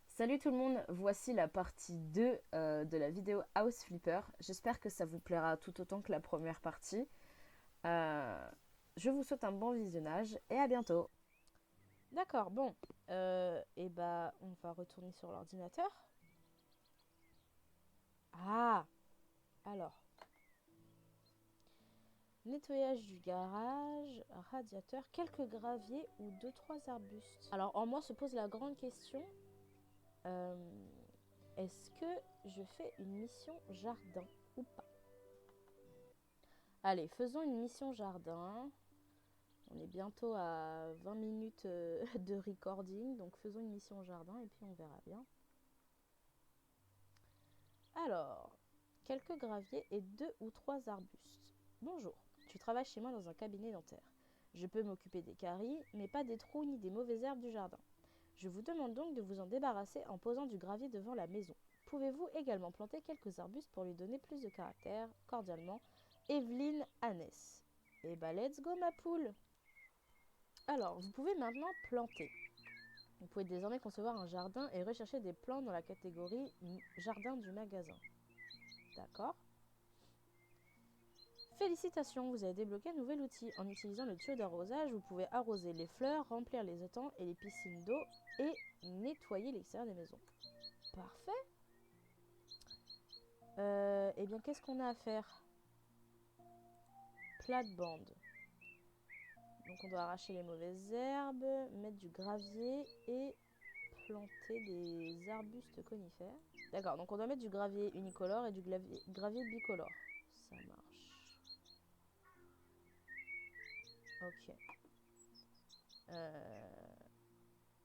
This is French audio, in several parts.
Salut tout le monde, voici la partie 2 de la vidéo House Flipper. J'espère que ça vous plaira tout autant que la première partie. Je vous souhaite un bon visionnage et à bientôt. D'accord, bon. Et bah, on va retourner sur l'ordinateur. Ah! Alors. Nettoyage du garage, radiateur, quelques graviers ou 2-3 arbustes. Alors, en moi se pose la grande question. Est-ce que je fais une mission jardin ou pas? Allez, faisons une mission jardin. On est bientôt à 20 minutes de recording, donc faisons une mission jardin et puis on verra bien. Alors, quelques graviers et 2 ou 3 arbustes. Bonjour, tu travailles chez moi dans un cabinet dentaire. Je peux m'occuper des caries, mais pas des trous ni des mauvaises herbes du jardin. Je vous demande donc de vous en débarrasser en posant du gravier devant la maison. Pouvez-vous également planter quelques arbustes pour lui donner plus de caractère? Cordialement, Evelyne Annès. Eh bah let's go ma poule! Alors, vous pouvez maintenant planter. Vous pouvez désormais concevoir un jardin et rechercher des plantes dans la catégorie jardin du magasin. D'accord. Félicitations, vous avez débloqué un nouvel outil. En utilisant le tuyau d'arrosage, vous pouvez arroser les fleurs, remplir les étangs et les piscines d'eau et nettoyer l'extérieur des maisons. Parfait. Eh bien, qu'est-ce qu'on a à faire? Plate-bande. Donc, on doit arracher les mauvaises herbes, mettre du gravier et planter des arbustes conifères. D'accord, donc on doit mettre du gravier unicolore et du gravier bicolore. Ça marche. Ok.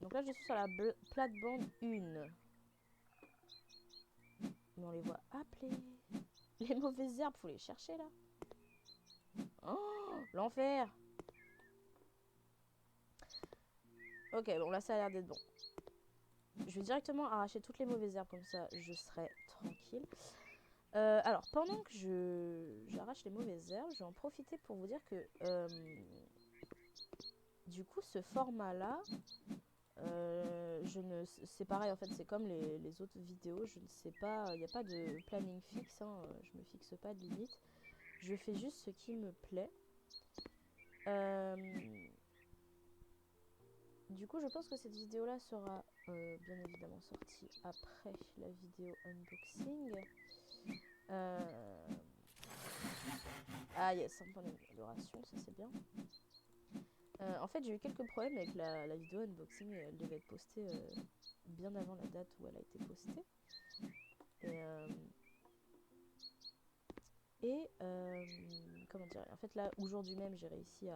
Donc là, je suis sur la plate-bande 1. Mais on les voit appeler. Les mauvaises herbes, faut les chercher là. Oh, l'enfer. Ok, bon là ça a l'air d'être bon. Je vais directement arracher toutes les mauvaises herbes, comme ça je serai tranquille. Alors, pendant que j'arrache les mauvaises herbes, je vais en profiter pour vous dire que du coup ce format là, c'est pareil en fait, c'est comme les autres vidéos, je ne sais pas, il n'y a pas de planning fixe, hein, je me fixe pas de limite. Je fais juste ce qui me plaît. Du coup, je pense que cette vidéo-là sera bien évidemment sortie après la vidéo unboxing. Ah yes, un point d'amélioration, ça c'est bien. En fait, j'ai eu quelques problèmes avec la vidéo unboxing et elle devait être postée bien avant la date où elle a été postée. Et comment dire, en fait là, aujourd'hui même, j'ai réussi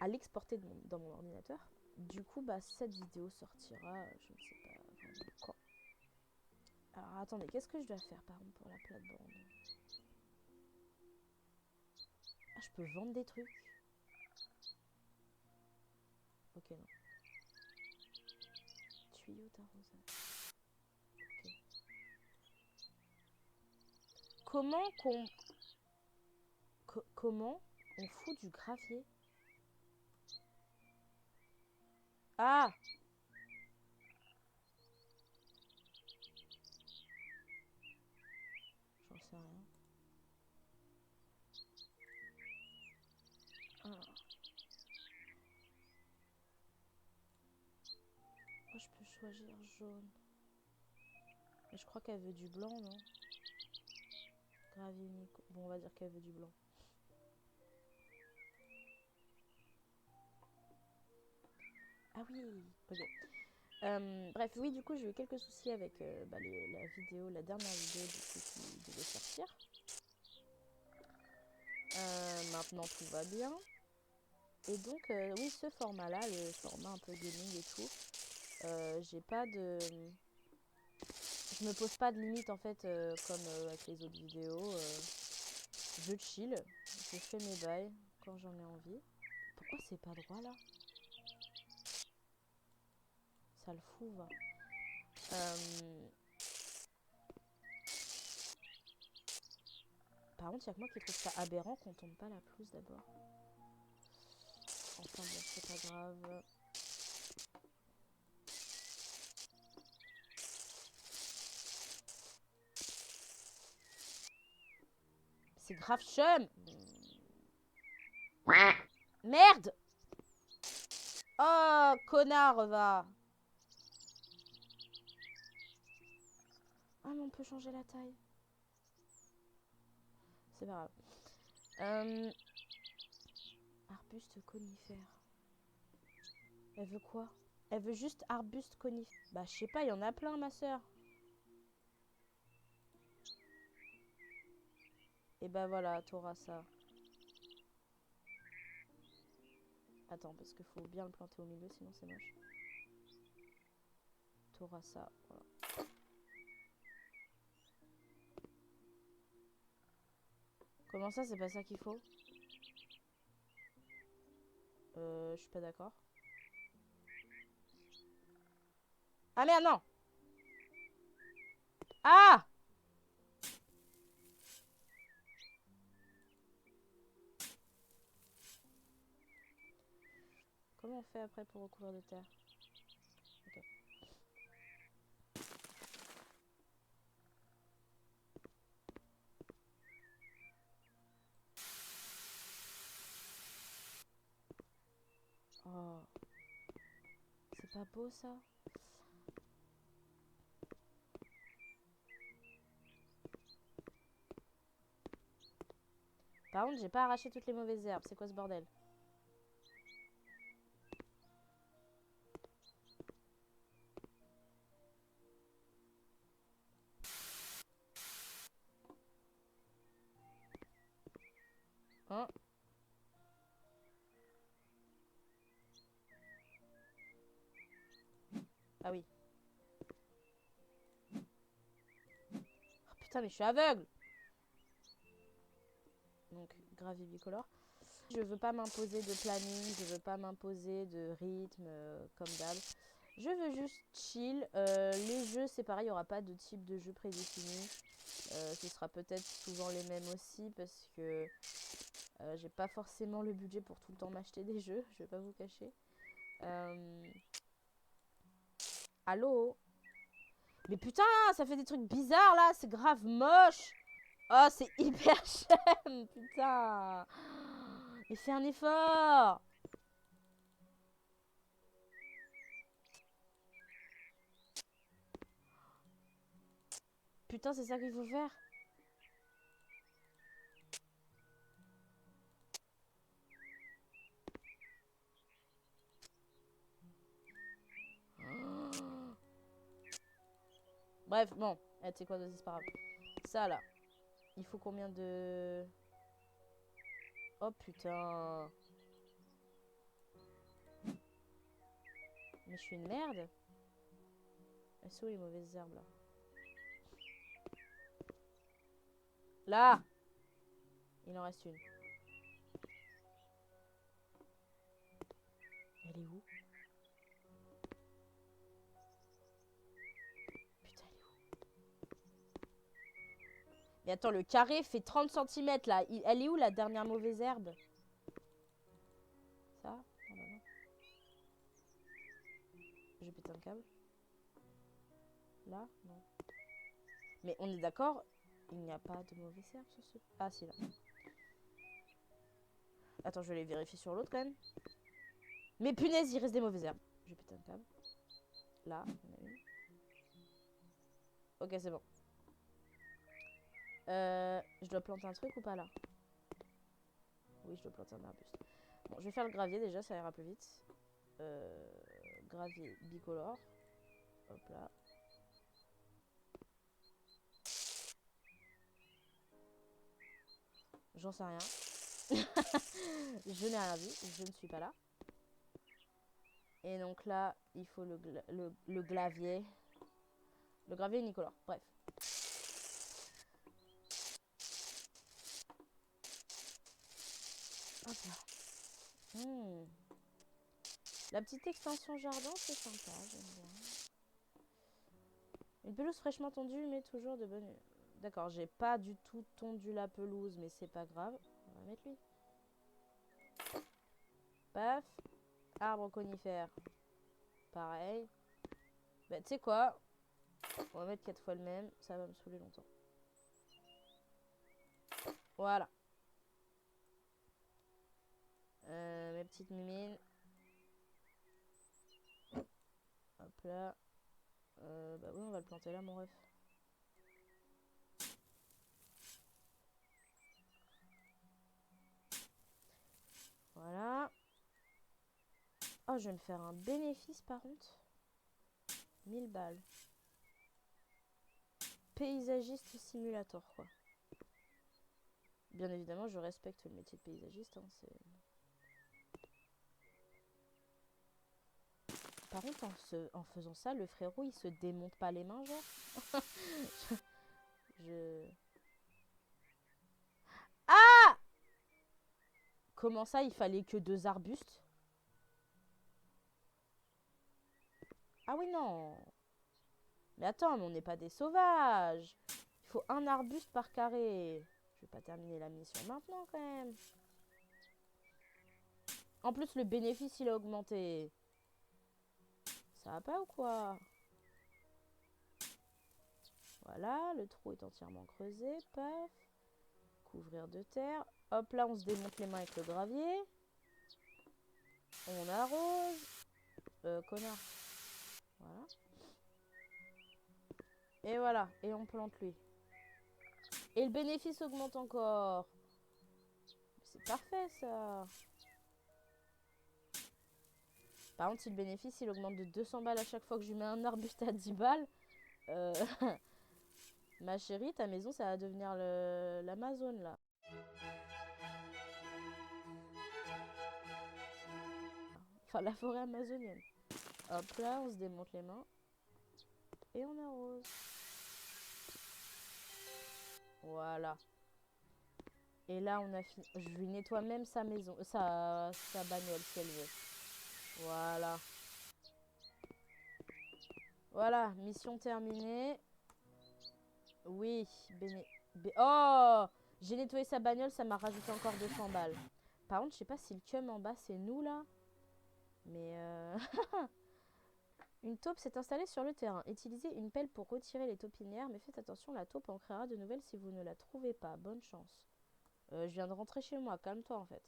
à l'exporter dans mon ordinateur. Du coup, bah, cette vidéo sortira, je ne sais pas vraiment quand. Alors attendez, qu'est-ce que je dois faire par exemple pour la plate-bande? Ah, je peux vendre des trucs. Ok, non. Tuyau d'arrosage. Ok. Comment qu'on... comment on fout du gravier? Ah! J'en sais rien. Ah. Moi, je peux choisir jaune. Mais je crois qu'elle veut du blanc, non? Gravier unique. Bon, on va dire qu'elle veut du blanc. Ah oui, ok. Bref, oui, du coup, j'ai eu quelques soucis avec la vidéo, la dernière vidéo du coup qui devait sortir. Maintenant, tout va bien. Et donc, oui, ce format-là, le format un peu gaming et tout, j'ai pas de... Je me pose pas de limite, en fait, comme avec les autres vidéos. Je chill, je fais mes bails quand j'en ai envie. Pourquoi c'est pas droit, là? Ça le fout, va. Par contre, il y a que moi qui trouve ça aberrant qu'on tombe pas la pelouse d'abord. Enfin bon, c'est pas grave. C'est grave chum. Merde. Oh, connard, va. Ah, mais on peut changer la taille. C'est pas grave. Arbuste conifère. Elle veut quoi? Elle veut juste arbuste conifère. Bah, je sais pas, il y en a plein, ma soeur. Et bah voilà, t'auras ça. Attends, parce qu'il faut bien le planter au milieu, sinon c'est moche. T'auras ça, voilà. Comment ça, c'est pas ça qu'il faut? Je suis pas d'accord. Ah merde, non! Ah! Comment on fait après pour recouvrir de terre? Ok. Oh. C'est pas beau ça? Par contre, j'ai pas arraché toutes les mauvaises herbes. C'est quoi ce bordel? Hein? Ah oui. Oh, putain, mais je suis aveugle! Donc, gravier bicolore. Je veux pas m'imposer de planning, je veux pas m'imposer de rythme, comme d'hab. Je veux juste chill. Les jeux, c'est pareil, il n'y aura pas de type de jeu prédéfini. Ce sera peut-être souvent les mêmes aussi parce que j'ai pas forcément le budget pour tout le temps m'acheter des jeux, je vais pas vous cacher. Allô? Mais putain, ça fait des trucs bizarres là, c'est grave moche. Oh, c'est hyper chum, putain. Mais fais un effort. Putain, c'est ça qu'il faut faire. Bref, bon. Eh, tu sais quoi, c'est pas grave. Ça là. Il faut combien de... Oh putain. Mais je suis une merde. Elles sont où les mauvaises herbes là? Là! Il en reste une. Elle est où? Putain, elle est où? Mais attends, le carré fait 30 cm là. Elle est où la dernière mauvaise herbe? Ça? Ah bah non. J'ai pété un câble. Là? Non. Mais on est d'accord, il n'y a pas de mauvaise herbe sur ce... Ah si, là. Attends, je vais les vérifier sur l'autre quand même. Mais punaise, il reste des mauvaises herbes. J'ai pété un câble. Là, il y en a une. Ok, c'est bon. Je dois planter un truc ou pas là? Oui, je dois planter un arbuste. Bon, je vais faire le gravier déjà, ça ira plus vite. Gravier bicolore. Hop là. J'en sais rien. Je n'ai rien vu, je ne suis pas là. Et donc là, il faut le glavier. Le gravier unicolore, bref. Hop là. La petite extension jardin, c'est sympa, j'aime bien. Une pelouse fraîchement tondue, mais toujours de bonne... D'accord, j'ai pas du tout tondu la pelouse, mais c'est pas grave. On va mettre lui. Paf. Arbre conifère. Pareil. Bah, tu sais quoi? On va mettre 4 fois le même. Ça va me saouler longtemps. Voilà. Mes petites mimines. Hop là. Bah oui, on va le planter là, mon ref. Voilà. Oh, je vais me faire un bénéfice par contre. 1000 balles. Paysagiste simulator, quoi. Bien évidemment, je respecte le métier de paysagiste. Hein, par contre, en faisant ça, le frérot, il se démonte pas les mains, genre. je... Ah! Comment ça, il fallait que 2 arbustes? Ah oui, non. Mais attends, mais on n'est pas des sauvages. Il faut un arbuste par carré. Je vais pas terminer la mission maintenant, quand même. En plus, le bénéfice, il a augmenté. Ça va pas ou quoi? Voilà, le trou est entièrement creusé. Paf. Couvrir de terre. Hop, là, on se démonte les mains avec le gravier. On arrose. Connard. Voilà. Et voilà. Et on plante lui. Et le bénéfice augmente encore. C'est parfait, ça. Par contre, si le bénéfice, il augmente de 200 balles à chaque fois que je lui mets un arbuste à 10 balles... ma chérie, ta maison, ça va devenir l'Amazon, là. Enfin, la forêt amazonienne. Hop là, on se démonte les mains. Et on arrose. Voilà. Et là, on a fini. Je lui nettoie même sa maison, sa bagnole, si elle veut. Voilà. Voilà, mission terminée. Oui, oh! J'ai nettoyé sa bagnole, ça m'a rajouté encore 200 balles. Par contre, je sais pas si le cum en bas, c'est nous, là. Mais Une taupe s'est installée sur le terrain. Utilisez une pelle pour retirer les taupinières, mais faites attention, la taupe en créera de nouvelles si vous ne la trouvez pas. Bonne chance. Je viens de rentrer chez moi, calme-toi en fait.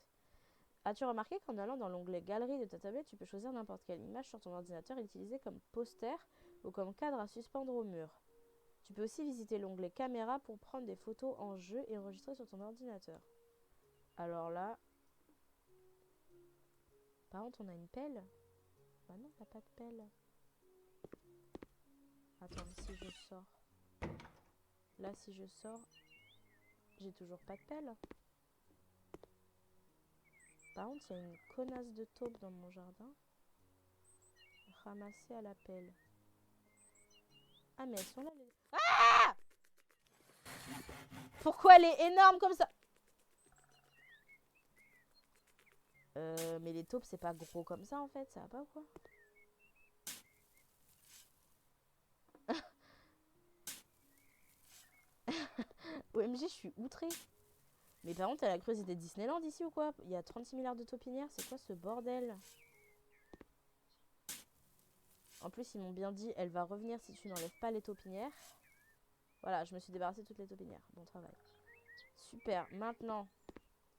As-tu remarqué qu'en allant dans l'onglet Galerie de ta tablette, tu peux choisir n'importe quelle image sur ton ordinateur et l'utiliser comme poster ou comme cadre à suspendre au mur. Tu peux aussi visiter l'onglet Caméra pour prendre des photos en jeu et enregistrer sur ton ordinateur. Alors là... Par contre, on a une pelle. Bah non, on n'a pas de pelle. Attends, si je sors... Là, si je sors, j'ai toujours pas de pelle. Par contre, il y a une connasse de taupe dans mon jardin. Ramassée à la pelle. Ah, mais elles sont là, les... Ah! Pourquoi elle est énorme comme ça? Mais les taupes, c'est pas gros comme ça, en fait. Ça va pas ou quoi? OMG, je suis outrée. Mais par contre, elle a creusé des Disneyland ici ou quoi? Il y a 36 milliards de taupinières. C'est quoi ce bordel? En plus, ils m'ont bien dit, elle va revenir si tu n'enlèves pas les taupinières. Voilà, je me suis débarrassée de toutes les taupinières. Bon travail. Super. Maintenant,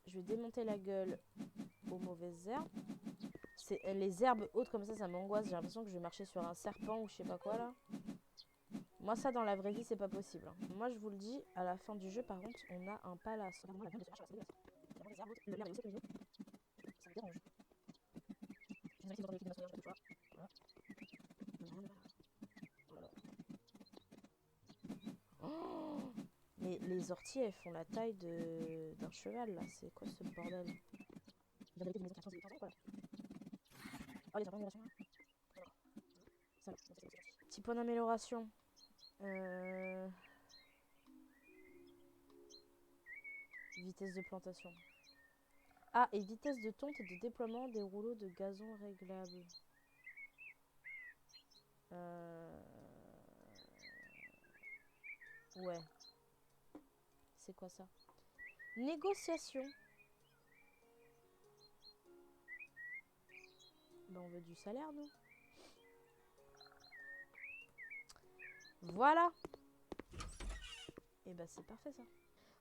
je vais démonter la gueule aux mauvaises herbes. Les herbes hautes comme ça m'angoisse. J'ai l'impression que je vais marcher sur un serpent ou je sais pas quoi là. Moi, ça, dans la vraie vie, c'est pas possible. Hein. Moi, je vous le dis, à la fin du jeu, par contre, on a un palace. Regardez-moi la gueule de ce machin, c'est dégueulasse. Le merde est aussi cuisiné. Ça me dérange. Je suis désolée si vous entendez les cris de ma soeur, je sais pas voilà. Oh, mais les orties, elles font la taille d'un cheval, là. C'est quoi ce bordel? Il y a des maisons qui ont 15 ans, quoi. Oh, il y a une amélioration, là. Petit point d'amélioration. Vitesse de plantation. Ah, et vitesse de tonte et de déploiement des rouleaux de gazon réglables. Ouais. c'est quoi ça? Négociation. On veut du salaire, nous. Voilà. Et c'est parfait ça.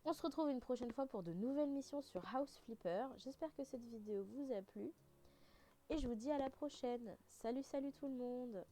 On se retrouve une prochaine fois pour de nouvelles missions sur House Flipper. J'espère que cette vidéo vous a plu. Et je vous dis à la prochaine. Salut, salut tout le monde.